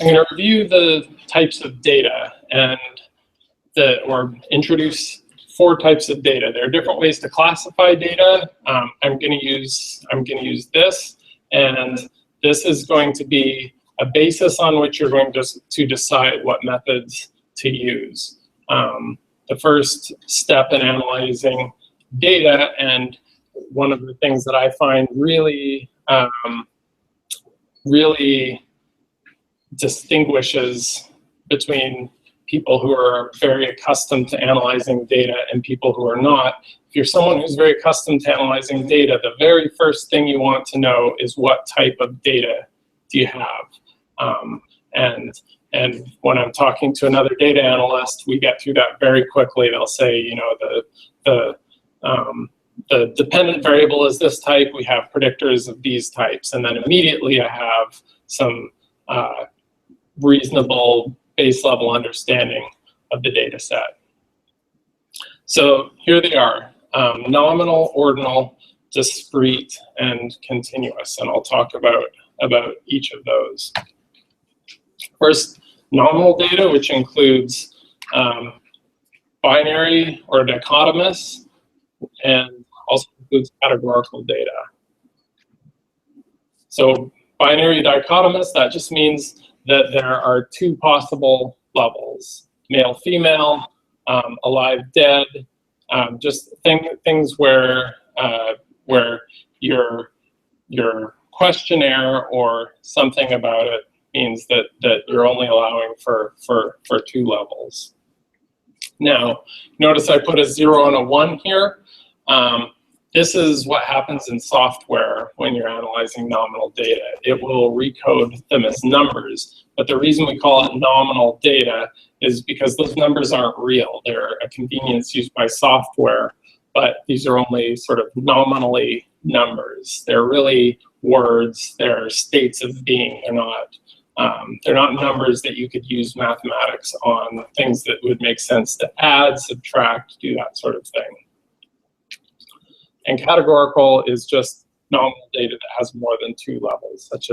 I'm going to review the types of data or introduce 4 types of data. There are different ways to classify data. I'm going to use this, and this is going to be a basis on which you're going to decide what methods to use. The first step in analyzing data, and one of the things that I find really distinguishes between people who are very accustomed to analyzing data and people who are not. If you're someone who's very accustomed to analyzing data, the very first thing you want to know is what type of data do you have. And when I'm talking to another data analyst, we get through that very quickly. They'll say, you know, the dependent variable is this type, we have predictors of these types, and then immediately I have some reasonable base level understanding of the data set. So here they are, nominal, ordinal, discrete, and continuous, and I'll talk about each of those. First, nominal data, which includes binary or dichotomous, and also includes categorical data. So binary dichotomous, that just means that there are 2 possible levels, male, female, alive, dead, just things where your questionnaire or something about it means that you're only allowing for 2 levels. Now, notice I put a 0 and a 1 here. This is what happens in software when you're analyzing nominal data. It will recode them as numbers, but the reason we call it nominal data is because those numbers aren't real. They're a convenience used by software, but these are only sort of nominally numbers. They're really words, they're states of being. They're not numbers that you could use mathematics on, things that would make sense to add, subtract, do that sort of thing. And categorical is just nominal data that has more than 2 levels, such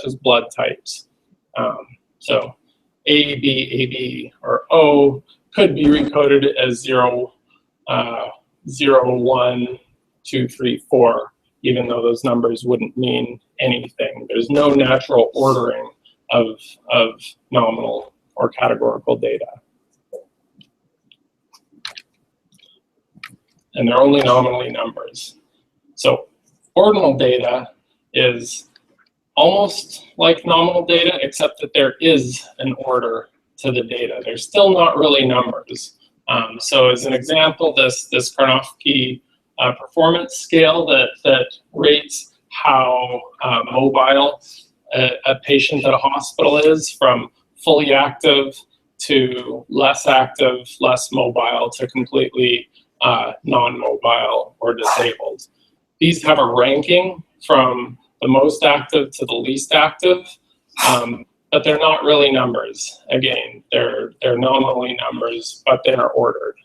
as blood types. So A, B, AB, or O could be recoded as 0, 0, 1, 2, 3, 4, even though those numbers wouldn't mean anything. There's no natural ordering of nominal or categorical data. And they're only nominally numbers. So ordinal data is almost like nominal data, except that there is an order to the data. They're still not really numbers. So as an example, this Karnofsky performance scale that rates how mobile a patient at a hospital is, from fully active to less active, less mobile, to completely non-mobile or disabled. These have a ranking from the most active to the least active, but they're not really numbers. Again, they're nominally numbers, but they are ordered.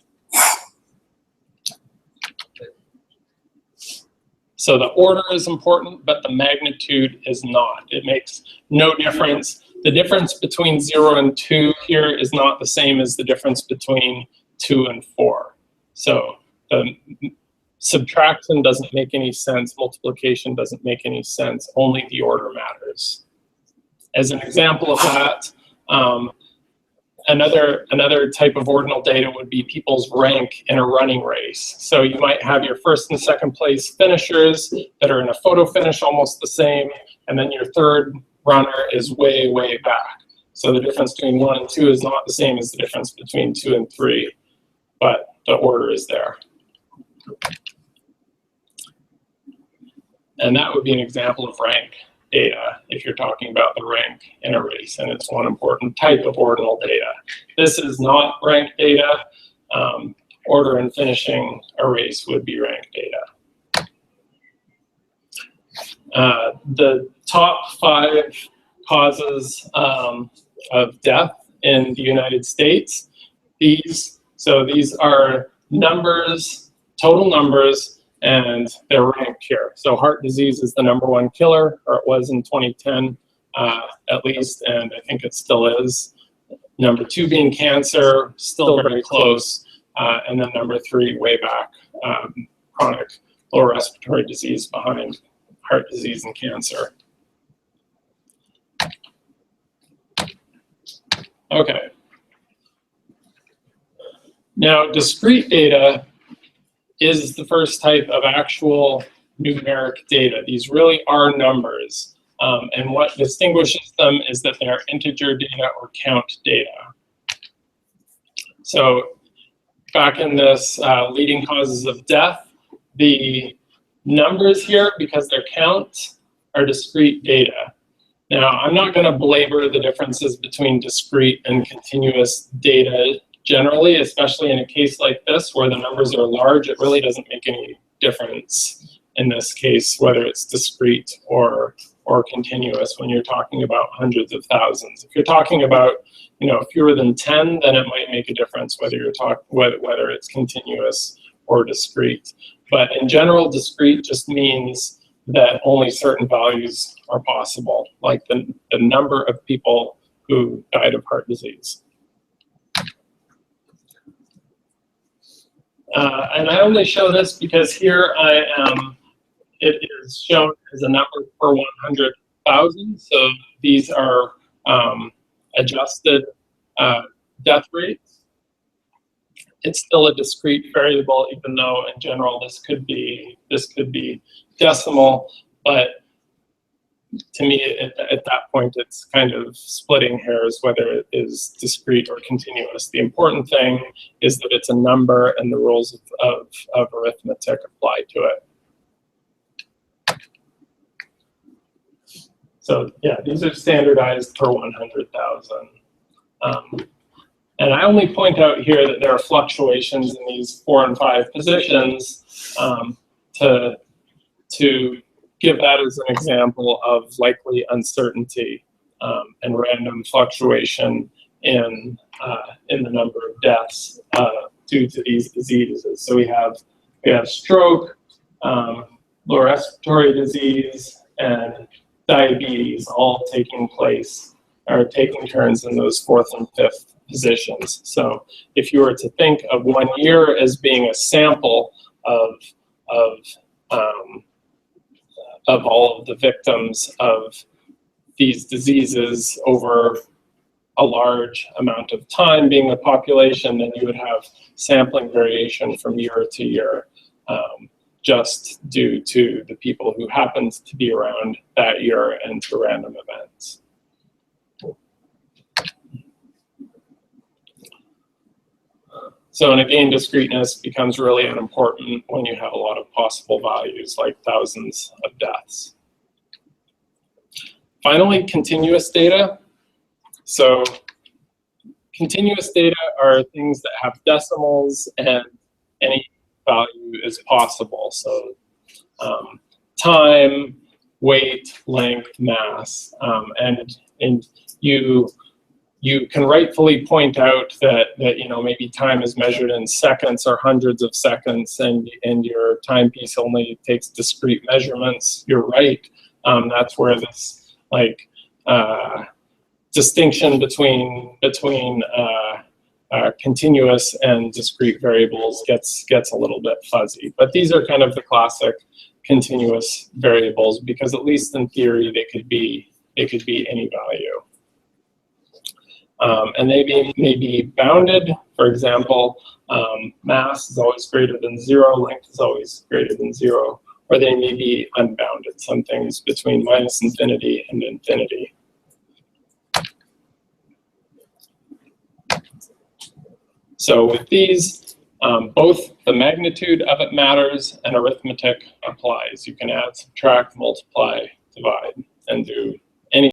So the order is important, but the magnitude is not. It makes no difference. The difference between 0 and 2 here is not the same as the difference between 2 and 4. So the subtraction doesn't make any sense, multiplication doesn't make any sense, only the order matters. As an example of that, another type of ordinal data would be people's rank in a running race. So you might have your first and second place finishers that are in a photo finish almost the same, and then your third runner is way, way back. So the difference between 1 and 2 is not the same as the difference between 2 and 3, but the order is there. And that would be an example of rank data if you're talking about the rank in a race, and it's one important type of ordinal data. This is not rank data. Order and finishing a race would be rank data. The top 5 causes of death in the United States. These are numbers, total numbers, and they're ranked here. So heart disease is the #1 killer, or it was in 2010. at least, and I think it still is. Number 2 being cancer, still very close. And then number 3, way back, chronic lower respiratory disease behind heart disease and cancer. Okay. Now, discrete data is the first type of actual numeric data. These really are numbers. And what distinguishes them is that they are integer data or count data. So back in this leading causes of death, the numbers here, because they're counts, are discrete data. Now, I'm not going to belabor the differences between discrete and continuous data generally, especially in a case like this where the numbers are large. It really doesn't make any difference in this case whether it's discrete or continuous when you're talking about hundreds of thousands. If you're talking about fewer than 10, then it might make a difference whether whether it's continuous or discrete. But in general, discrete just means that only certain values are possible, like the number of people who died of heart disease. And I only show this because here it is shown as a number per 100,000. So these are adjusted death rates. It's still a discrete variable, even though in general this could be decimal. But to me, at that point, it's kind of splitting hairs whether it is discrete or continuous. The important thing is that it's a number and the rules of arithmetic apply to it. So yeah, these are standardized per 100,000. And I only point out here that there are fluctuations in these 4 and 5 positions to give that as an example of likely uncertainty and random fluctuation in the number of deaths due to these diseases. So we have stroke, lower respiratory disease, and diabetes all taking turns in those 4th and 5th positions. So if you were to think of 1 year as being a sample of all of the victims of these diseases over a large amount of time being the population, then you would have sampling variation from year to year, just due to the people who happened to be around that year and to random events. So, and again, discreteness becomes really unimportant when you have a lot of possible values, like thousands of deaths. Finally, continuous data. So, continuous data are things that have decimals and any value is possible. So, time, weight, length, mass, and you can rightfully point out that maybe time is measured in seconds or hundreds of seconds, and your timepiece only takes discrete measurements. You're right. That's where this distinction between continuous and discrete variables gets a little bit fuzzy. But these are kind of the classic continuous variables, because at least in theory they could be any value. And they may be bounded. For example, mass is always greater than 0, length is always greater than 0, or they may be unbounded, some things between -infinity and infinity. So with these, both the magnitude of it matters and arithmetic applies. You can add, subtract, multiply, divide, and do